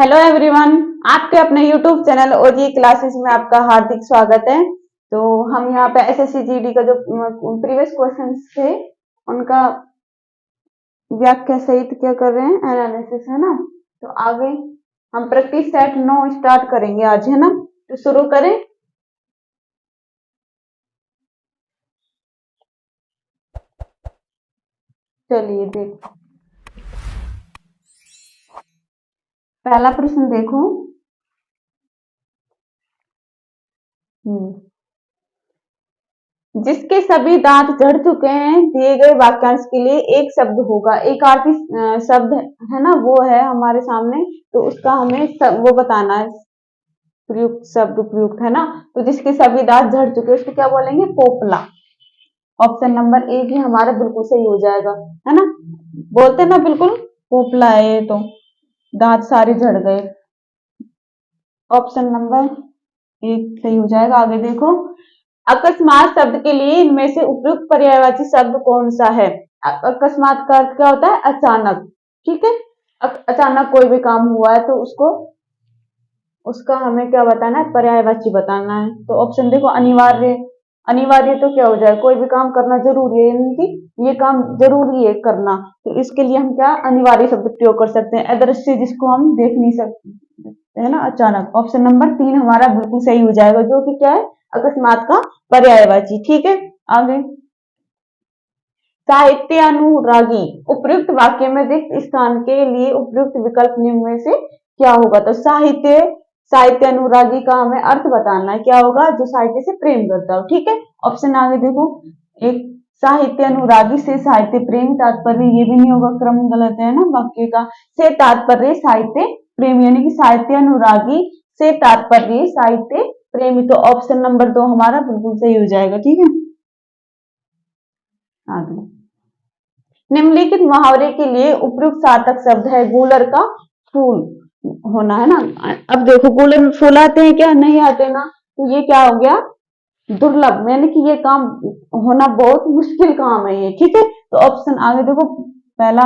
Hello everyone, आपके अपने YouTube channel ओजी classes में आपका हार्दिक स्वागत है। तो हम यहाँ पे एसएससी जीडी का जो प्रीवियस क्वेश्चंस थे उनका व्याख्या सहित क्या कर रहे हैं, एनालिसिस, है ना। तो आगे हम प्रैक्टिस सेट 9 स्टार्ट करेंगे आज, है ना। तो शुरू करें। चलिए देखो, पहला प्रश्न देखो। जिसके सभी दांत झड़ चुके हैं, दिए गए वाक्यांश के लिए एक शब्द होगा। एक आर्थी शब्द है ना, वो है हमारे सामने। तो उसका हमें वो बताना है, प्रयुक्त शब्द प्रयुक्त, है ना। तो जिसके सभी दांत झड़ चुके उसको क्या बोलेंगे? पोपला। ऑप्शन नंबर ए भी हमारा बिल्कुल सही हो जाएगा, है ना। बोलते ना बिल्कुल पोपला है ये, तो दांत सारे झड़ गए। ऑप्शन नंबर एक सही हो जाएगा। आगे देखो, अकस्मात शब्द के लिए इनमें से उपयुक्त पर्यायवाची शब्द कौन सा है? अकस्मात का अर्थ क्या होता है? अचानक। ठीक है, अचानक कोई भी काम हुआ है तो उसका हमें क्या बताना है? पर्यायवाची बताना है। तो ऑप्शन देखो, अनिवार्य। अनिवार्य तो क्या हो जाए? कोई भी काम करना जरूरी है, यानी कि ये काम जरूरी है करना, तो इसके लिए हम क्या अनिवार्य शब्द प्रयोग कर सकते हैं? अदृश्य, जिसको हम देख नहीं सकते, है ना, अचानक। ऑप्शन नंबर 3 हमारा बिल्कुल सही हो जाएगा, जो कि क्या है? अकस्मात का पर्यायवाची। ठीक है, आगे। साहित्यानुरागी उपयुक्त वाक्य में रिक्त स्थान के लिए उपयुक्त विकल्प निम्न में से क्या होगा? तो साहित्य अनुरागी का हमें अर्थ बताना है, क्या होगा? जो साहित्य से प्रेम करता हो। ठीक है, ऑप्शन आगे देखो। एक, साहित्य अनुरागी से साहित्य प्रेमी तात्पर्य, ये भी नहीं होगा, क्रम गलत है ना वाक्य का। से तात्पर्य साहित्य प्रेमी, यानी कि साहित्य अनुरागी से तात्पर्य साहित्य प्रेमी। तो ऑप्शन नंबर 2 हमारा बिल्कुल सही हो जाएगा। ठीक है, आगे। निम्नलिखित मुहावरे के लिए उपयुक्त सार्थक शब्द है गूलर का फूल होना, है ना। अब देखो, गूलर में फूल आते हैं क्या? नहीं आते ना। तो ये क्या हो गया? दुर्लभ, यानी कि ये काम होना बहुत मुश्किल काम है ये। ठीक है, तो ऑप्शन आगे देखो। पहला,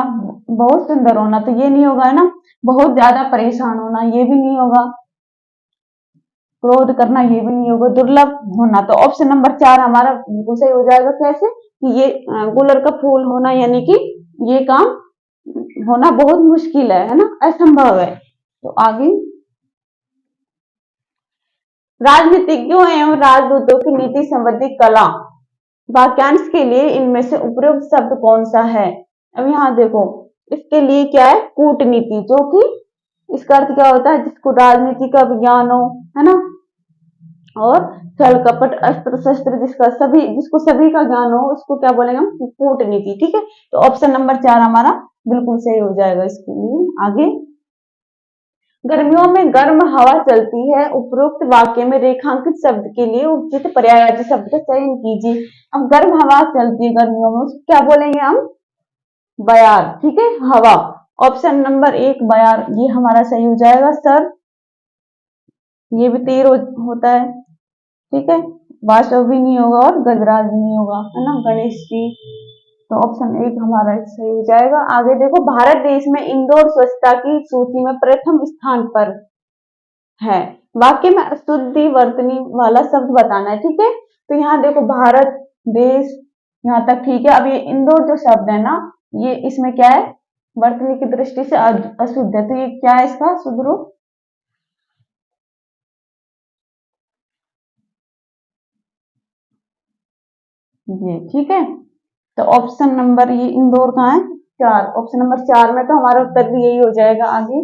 बहुत सुंदर होना, तो ये नहीं होगा, है ना। बहुत ज्यादा परेशान होना, ये भी नहीं होगा। क्रोध करना, ये भी नहीं होगा। दुर्लभ होना, तो ऑप्शन नंबर 4 हमारा बिल्कुल सही हो जाएगा। कैसे? कि ये गुलर का फूल होना, यानी कि ये काम होना बहुत मुश्किल है ना, असंभव है। तो आगे, राजनीतिज्ञों एवं राजदूतों की नीति संबंधी कला वाक्यांश के लिए इनमें से उपयुक्त शब्द कौन सा है? अब यहाँ देखो, इसके लिए क्या है? कूटनीति, जो कि इसका अर्थ क्या होता है? जिसको राजनीति का विज्ञान हो, है ना। और छल कपट अस्त्र शस्त्र जिसको सभी का ज्ञान हो, उसको क्या बोलेंगे हम? कूटनीति। ठीक है, तो ऑप्शन नंबर 4 हमारा बिल्कुल सही हो जाएगा इसके लिए। आगे, गर्मियों में गर्म हवा चलती है, उपरोक्त वाक्य में रेखांकित शब्द के लिए उचित पर्यायवाची शब्द का चयन कीजिए। अब गर्म हवा चलती है गर्मियों में, उसको क्या बोलेंगे हम? बयार। ठीक है, हवा। ऑप्शन नंबर 1 बयार, ये हमारा सही हो जाएगा। सर, ये भी तीर होता है। ठीक है, वासव भी नहीं होगा और गजराज भी नहीं होगा, है ना, गणेश जी। तो ऑप्शन 1 हमारा सही हो जाएगा। आगे देखो, भारत देश में इंदौर स्वच्छता की सूची में प्रथम स्थान पर है। वाक्य में अशुद्धि वर्तनी वाला शब्द बताना है। ठीक है, तो यहाँ देखो, भारत देश यहाँ तक ठीक है। अब ये इंदौर जो शब्द है ना, ये इसमें क्या है? वर्तनी की दृष्टि से अशुद्ध है, तो ये क्या है इसका शुद्ध रूप? ये। ठीक है, तो ऑप्शन नंबर, ये इंदौर कहाँ है? 4। ऑप्शन नंबर 4 में तो हमारा उत्तर भी यही हो जाएगा। आगे,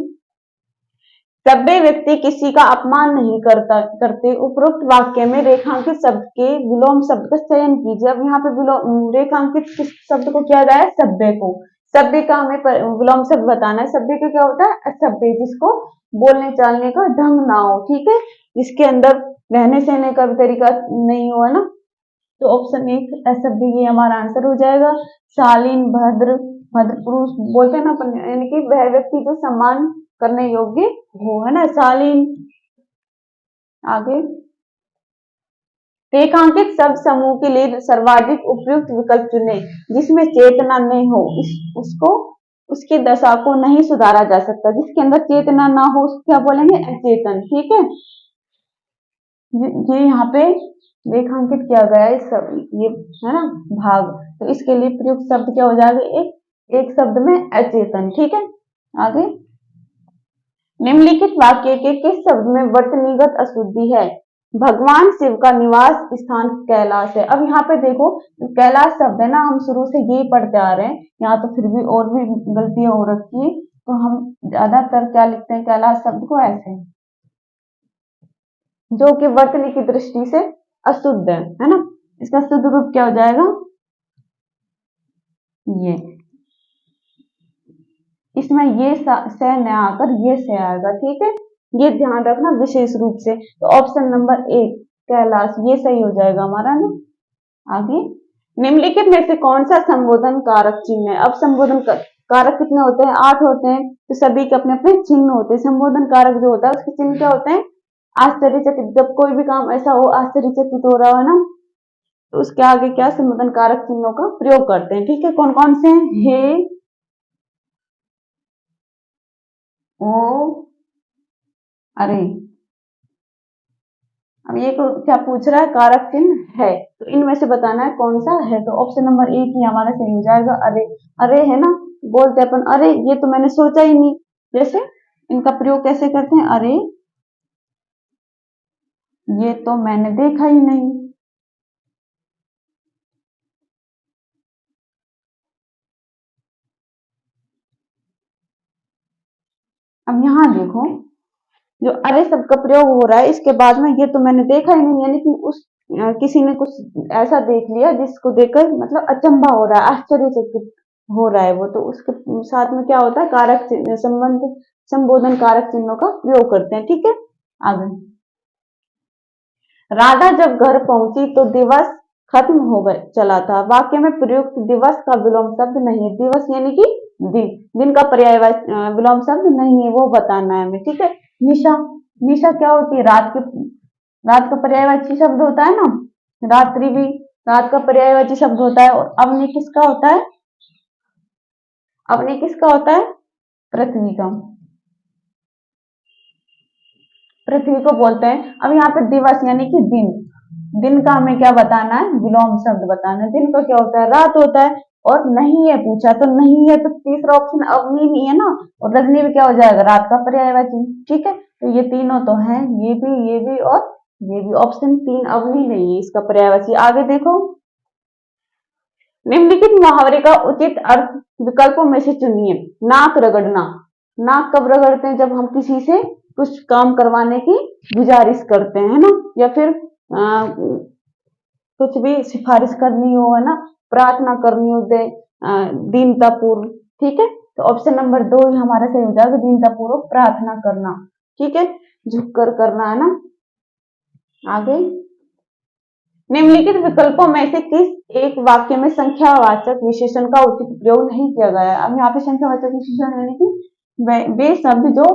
सभ्य व्यक्ति किसी का अपमान नहीं करते, उपरोक्त वाक्य में रेखांकित शब्द के विलोम शब्द का चयन कीजिए। अब यहाँ पे रेखांकित किस शब्द को किया गया है? सभ्य को। सभ्य का हमें विलोम शब्द बताना है। सभ्य का क्या होता है? असभ्य, जिसको बोलने चालने का ढंग ना हो। ठीक है, जिसके अंदर रहने सहने का भी तरीका नहीं हो, है ना। तो ऑप्शन 1 असभ्य, ये हमारा आंसर हो जाएगा। शालीन, भद्र, भद्र पुरुष बोलते हैं ना अपन, यानी कि वह व्यक्ति जो सम्मान करने योग्य हो, है ना, शालीन। आगे, रेखांकित शब्द समूह के लिए सर्वाधिक उपयुक्त विकल्प चुने जिसमें चेतना नहीं हो, उसको उसकी दशा को नहीं सुधारा जा सकता। जिसके अंदर चेतना ना हो उसको क्या बोलेंगे? अचेतन। ठीक है, ये यहाँ पे रेखांकित किया गया है सब, ये है ना भाग। तो इसके लिए प्रयुक्त शब्द क्या हो जाएगा? एक शब्द में अचेतन। ठीक है, आगे निम्नलिखित वाक्य के किस शब्द में वर्तनीगत अशुद्धि है? भगवान शिव का निवास स्थान कैलाश है। अब यहाँ पे देखो, कैलाश शब्द है ना, हम शुरू से यही पढ़ते आ रहे हैं, यहाँ तो फिर भी और भी गलतियां हो रखी है, तो हम ज्यादातर क्या लिखते हैं कैलाश शब्द को ऐसे, जो कि वर्तनी की दृष्टि से अशुद्ध है ना। इसका शुद्ध रूप क्या हो जाएगा? ये, इसमें ये से न आकर ये से आएगा। ठीक है, ये ध्यान रखना विशेष रूप से। तो ऑप्शन नंबर 1 कैलाश ये सही हो जाएगा हमारा ना। आगे निम्नलिखित में से कौन सा संबोधन कारक चिन्ह है? अब संबोधन कारक कितने होते हैं? 8 होते हैं। तो सभी के अपने अपने चिन्ह होते हैं। संबोधन कारक जो होता है उसके चिन्ह क्या होते हैं? आश्चर्यचकित, जब कोई भी काम ऐसा हो आश्चर्यचकित हो रहा हो ना, तो उसके आगे क्या संबोधन कारक चिन्हों का प्रयोग करते हैं। ठीक है, कौन कौन से हैं? हे, ओ, अरे। अब ये क्या पूछ रहा है? कारक चिन्ह है, तो इनमें से बताना है कौन सा है। तो ऑप्शन नंबर 1 ही हमारा सही हो जाएगा। अरे, अरे है ना, बोलते अपन अरे ये तो मैंने सोचा ही नहीं, जैसे इनका प्रयोग कैसे करते हैं? अरे ये तो मैंने देखा ही नहीं। अब यहाँ देखो, जो अरे शब्द का प्रयोग हो रहा है इसके बाद में ये तो मैंने देखा ही नहीं, यानी कि उस किसी ने कुछ ऐसा देख लिया जिसको देखकर मतलब अचंभा हो रहा है, आश्चर्यचकित हो रहा है वो, तो उसके साथ में क्या होता है? कारक संबंध संबोधन कारक चिन्हों का प्रयोग करते हैं। ठीक है, आगे राधा जब घर पहुंची तो दिवस खत्म हो गए चला था। वाक्य में प्रयुक्त दिवस का विलोम शब्द नहीं है। दिवस यानी कि दिन, दिन का पर्याय विलोम शब्द नहीं है, वो बताना है हमें। ठीक है, निशा, निशा क्या होती है? रात का पर्यायवाची शब्द होता है ना। रात्रि भी रात का पर्यायवाची शब्द होता है। और अवनी किसका होता है? अवनी किसका होता है? पृथ्वी का, पृथ्वी को बोलते हैं। अब यहाँ पे दिवस यानी कि दिन, दिन का हमें क्या बताना है? विलोम शब्द बताना है। दिन का क्या होता है? रात होता है। और नहीं है पूछा तो नहीं है, तो तीसरा ऑप्शन अवनी नहीं है ना, और रजनी भी क्या हो जाएगा? रात का पर्यायवाची। ठीक है, तो ये तीनों तो हैं, ये भी और ये भी। ऑप्शन 3 अवनी नहीं है इसका पर्यायवाची। आगे देखो, निम्नलिखित मुहावरे का उचित अर्थ विकल्पों में से चुनिए। नाक रगड़ना, नाक कब रगड़ते हैं? जब हम किसी से कुछ काम करवाने की गुजारिश करते हैं ना, या फिर कुछ भी सिफारिश करनी हो, है ना, प्रार्थना करनी हो दे दीनता पूर्व। ठीक है, तो ऑप्शन नंबर 2 ही हमारा सही हो जाएगा, दीनता पूर्वक प्रार्थना करना। ठीक है, झुककर करना, है ना। आगे निम्नलिखित विकल्पों में से किस एक वाक्य में संख्यावाचक विशेषण का उचित प्रयोग नहीं किया गया है? अब यहाँ पे संख्यावाचक विशेषण यानी कि वे शब्द जो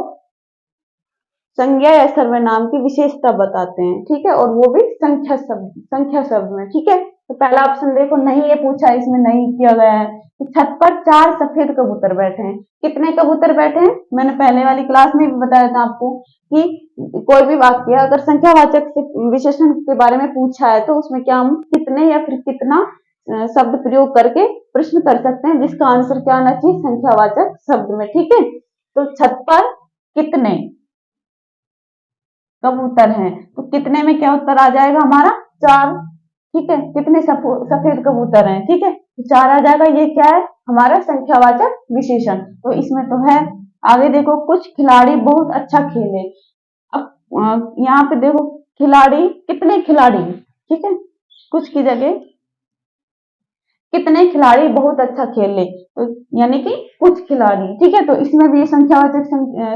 संज्ञा या सर्वनाम की विशेषता बताते हैं। ठीक है, और वो भी संख्या शब्द में। ठीक है, तो पहला ऑप्शन देखो, नहीं ये पूछा, इसमें नहीं किया गया है। तो छत पर 4 सफेद कबूतर बैठे हैं। कितने कबूतर बैठे हैं? मैंने पहले वाली क्लास में भी बताया था आपको कि कोई भी वाक्य अगर संख्यावाचक विशेषण के बारे में पूछा है तो उसमें क्या हम कितने या फिर कितना शब्द प्रयोग करके प्रश्न कर सकते हैं, जिसका आंसर क्या आना चाहिए? संख्यावाचक शब्द में। ठीक है, तो छत पर कितने कबूतर हैं, तो कितने में क्या उत्तर आ जाएगा हमारा? 4। ठीक है, कितने सफेद कबूतर हैं? ठीक है, तो 4 आ जाएगा। ये क्या है? हमारा संख्यावाचक विशेषण। तो इसमें तो है। आगे देखो, कुछ खिलाड़ी बहुत अच्छा खेले। अब यहाँ पे देखो, खिलाड़ी कितने खिलाड़ी? ठीक है, कुछ की जगह कितने खिलाड़ी बहुत अच्छा खेले, तो यानी कि कुछ खिलाड़ी। ठीक है, तो इसमें भी संख्यावाचक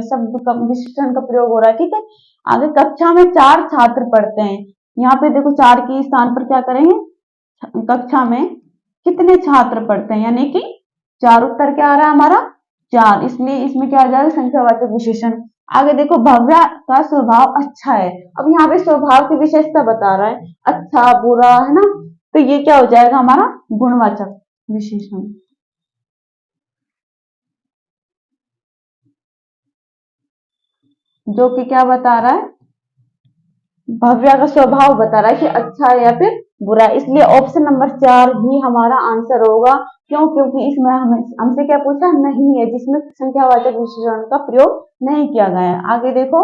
शब्द का विशेषण का प्रयोग हो रहा है। ठीक है, आगे कक्षा में 4 छात्र पढ़ते हैं। यहाँ पे देखो 4 के स्थान पर क्या करेंगे? कक्षा में कितने छात्र पढ़ते हैं, यानी कि 4 उत्तर क्या आ रहा है हमारा? 4, इसलिए इसमें क्या आ जाएगा? संख्यावाचक विशेषण। आगे देखो, भव्या का स्वभाव अच्छा है। अब यहाँ पे स्वभाव की विशेषता बता रहा है, अच्छा बुरा, है ना, तो ये क्या हो जाएगा हमारा? गुणवाचक विशेषण। जो कि क्या बता रहा है, भव्या का स्वभाव बता रहा है कि अच्छा है या फिर बुरा है। इसलिए ऑप्शन नंबर 4 ही हमारा आंसर होगा। क्यों? क्योंकि इसमें हमें हमसे क्या पूछा, नहीं है, जिसमें संख्यावाचक विशेषण का प्रयोग नहीं किया गया है। आगे देखो,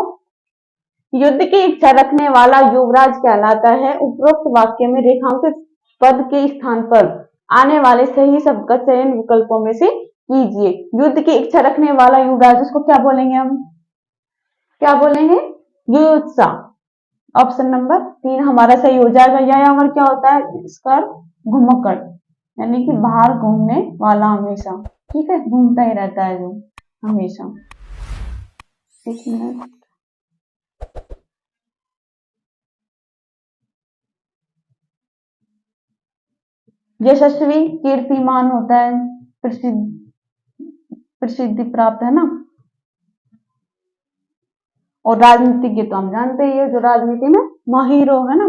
युद्ध की इच्छा रखने वाला युवराज कहलाता है। उपरोक्त वाक्य में रेखांकित पद के स्थान पर आने वाले सही शब्द का चयन विकल्पों में से कीजिए। युद्ध की इच्छा रखने वाला युवराज, उसको क्या बोलेंगे हम? क्या बोलेंगे? युयुत्सा। ऑप्शन नंबर 3 हमारा सही हो जाएगा। यायावर क्या होता है? इसका घुमक्कड़, यानी कि बाहर घूमने वाला हमेशा, ठीक है, घूमता ही रहता है जो हमेशा। एक मिनट, यशस्वी, कीर्तिमान होता है, प्रसिद्धि प्राप्त, है ना। और राजनीतिज्ञ तो हम जानते ही है, जो राजनीति में माहिर हो, है ना।